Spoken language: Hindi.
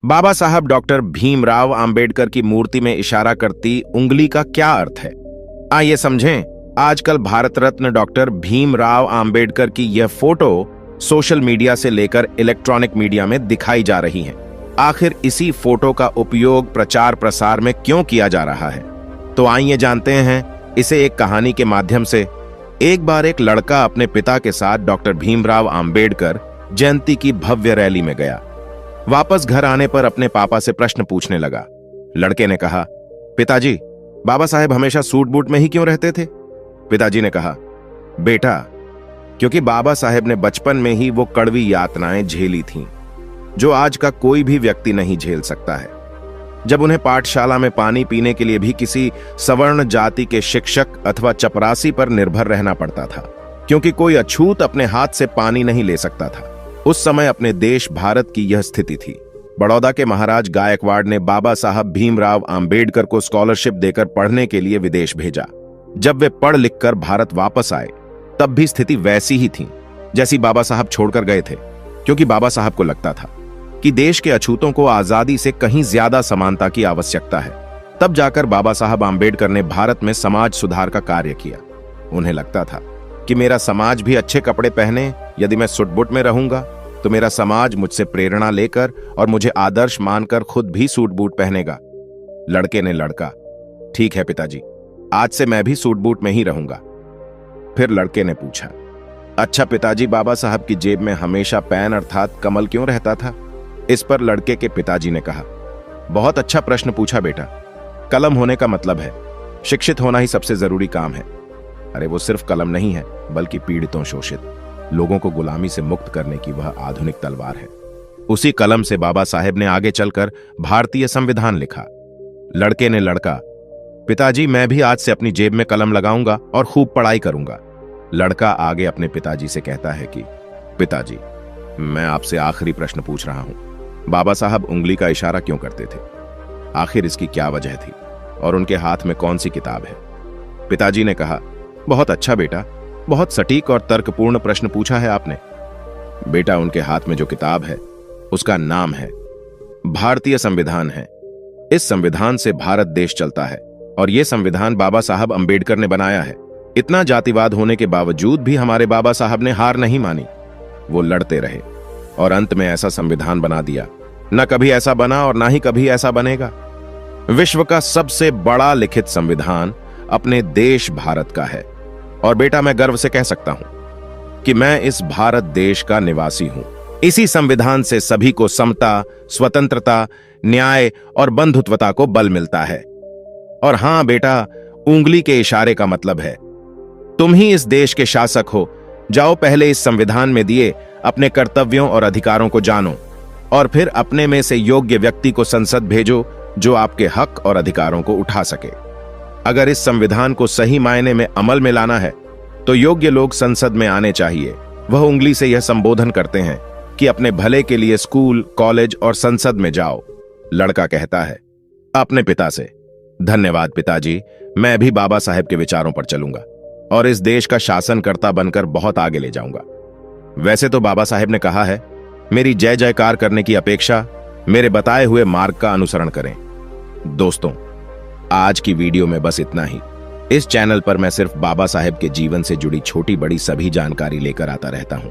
बाबा साहब डॉक्टर भीमराव अंबेडकर की मूर्ति में इशारा करती उंगली का क्या अर्थ है? आइए समझें। आजकल भारत रत्न डॉक्टर भीमराव अंबेडकर की यह फोटो सोशल मीडिया से लेकर इलेक्ट्रॉनिक मीडिया में दिखाई जा रही है। आखिर इसी फोटो का उपयोग प्रचार प्रसार में क्यों किया जा रहा है? तो आइए जानते हैं इसे एक कहानी के माध्यम से। एक बार एक लड़का अपने पिता के साथ डॉक्टर भीमराव अंबेडकर जयंती की भव्य रैली में गया। वापस घर आने पर अपने पापा से प्रश्न पूछने लगा। लड़के ने कहा, पिताजी, बाबा साहेब हमेशा सूट बूट में ही क्यों रहते थे? पिताजी ने कहा, बेटा, क्योंकि बाबा साहेब ने बचपन में ही वो कड़वी यातनाएं झेली थीं, जो आज का कोई भी व्यक्ति नहीं झेल सकता है। जब उन्हें पाठशाला में पानी पीने के लिए भी किसी सवर्ण जाति के शिक्षक अथवा चपरासी पर निर्भर रहना पड़ता था, क्योंकि कोई अछूत अपने हाथ से पानी नहीं ले सकता था। उस समय अपने देश भारत की यह स्थिति थी। बड़ौदा के महाराज गायकवाड़ ने बाबा साहब भीमराव अंबेडकर को स्कॉलरशिप देकर पढ़ने के लिए विदेश भेजा। जब वे पढ़ लिखकर भारत वापस आए, तब भी स्थिति वैसी ही थी जैसी बाबा साहब छोड़कर गए थे, क्योंकि बाबा साहब को लगता था कि देश के अछूतों को आजादी से कहीं ज्यादा समानता की आवश्यकता है। तब जाकर बाबा साहब अंबेडकर ने भारत में समाज सुधार का कार्य किया। उन्हें लगता था कि मेरा समाज भी अच्छे कपड़े पहने, यदि मैं सुट-बूट में रहूंगा तो मेरा समाज मुझसे प्रेरणा लेकर और मुझे आदर्श मानकर खुद भी सूट बूट पहनेगा। लड़के ने लड़का, ठीक है पिताजी, आज से मैं भी सूट बूट में ही रहूंगा। फिर लड़के ने पूछा, अच्छा पिताजी, बाबा साहब की जेब में हमेशा पेन अर्थात कमल क्यों रहता था? इस पर लड़के के पिताजी ने कहा, बहुत अच्छा प्रश्न पूछा बेटा। कलम होने का मतलब है शिक्षित होना ही सबसे जरूरी काम है। अरे वो सिर्फ कलम नहीं है, बल्कि पीड़ितों, शोषित लोगों को गुलामी से मुक्त करने की वह आधुनिक तलवार है। उसी कलम से बाबा साहेब ने आगे चलकर भारतीय संविधान लिखा। लड़के ने लड़का, पिताजी, मैं भी आज से अपनी जेब में कलम लगाऊंगा और खूब पढ़ाई करूंगा। लड़का आगे अपने पिताजी से कहता है कि पिताजी, मैं आपसे आखिरी प्रश्न पूछ रहा हूं। बाबा साहब उंगली का इशारा क्यों करते थे? आखिर इसकी क्या वजह थी और उनके हाथ में कौन सी किताब है? पिताजी ने कहा, बहुत अच्छा बेटा, बहुत सटीक और तर्कपूर्ण प्रश्न पूछा है आपने। बेटा, उनके हाथ में जो किताब है उसका नाम है भारतीय संविधान है। इस संविधान से भारत देश चलता है और यह संविधान बाबा साहब अंबेडकर ने बनाया है। इतना जातिवाद होने के बावजूद भी हमारे बाबा साहब ने हार नहीं मानी। वो लड़ते रहे और अंत में ऐसा संविधान बना दिया। न कभी ऐसा बना और ना ही कभी ऐसा बनेगा। विश्व का सबसे बड़ा लिखित संविधान अपने देश भारत का है। और बेटा, मैं गर्व से कह सकता हूं कि मैं इस भारत देश का निवासी हूं। इसी संविधान से सभी को समता, स्वतंत्रता, न्याय और बंधुत्वता को बल मिलता है। और हां बेटा, उंगली के इशारे का मतलब है तुम ही इस देश के शासक हो। जाओ, पहले इस संविधान में दिए अपने कर्तव्यों और अधिकारों को जानो और फिर अपने में से योग्य व्यक्ति को संसद भेजो जो आपके हक और अधिकारों को उठा सके। अगर इस संविधान को सही मायने में अमल में लाना है तो योग्य लोग संसद में आने चाहिए। वह उंगली से यह संबोधन करते हैं कि अपने भले के लिए स्कूल, कॉलेज और संसद में जाओ। लड़का कहता है अपने पिता से, धन्यवाद पिताजी, मैं भी बाबा साहेब के विचारों पर चलूंगा और इस देश का शासनकर्ता बनकर बहुत आगे ले जाऊंगा। वैसे तो बाबा साहेब ने कहा है, मेरी जय जयकार करने की अपेक्षा मेरे बताए हुए मार्ग का अनुसरण करें। दोस्तों, आज की वीडियो में बस इतना ही। इस चैनल पर मैं सिर्फ बाबा साहेब के जीवन से जुड़ी छोटी बड़ी सभी जानकारी लेकर आता रहता हूं।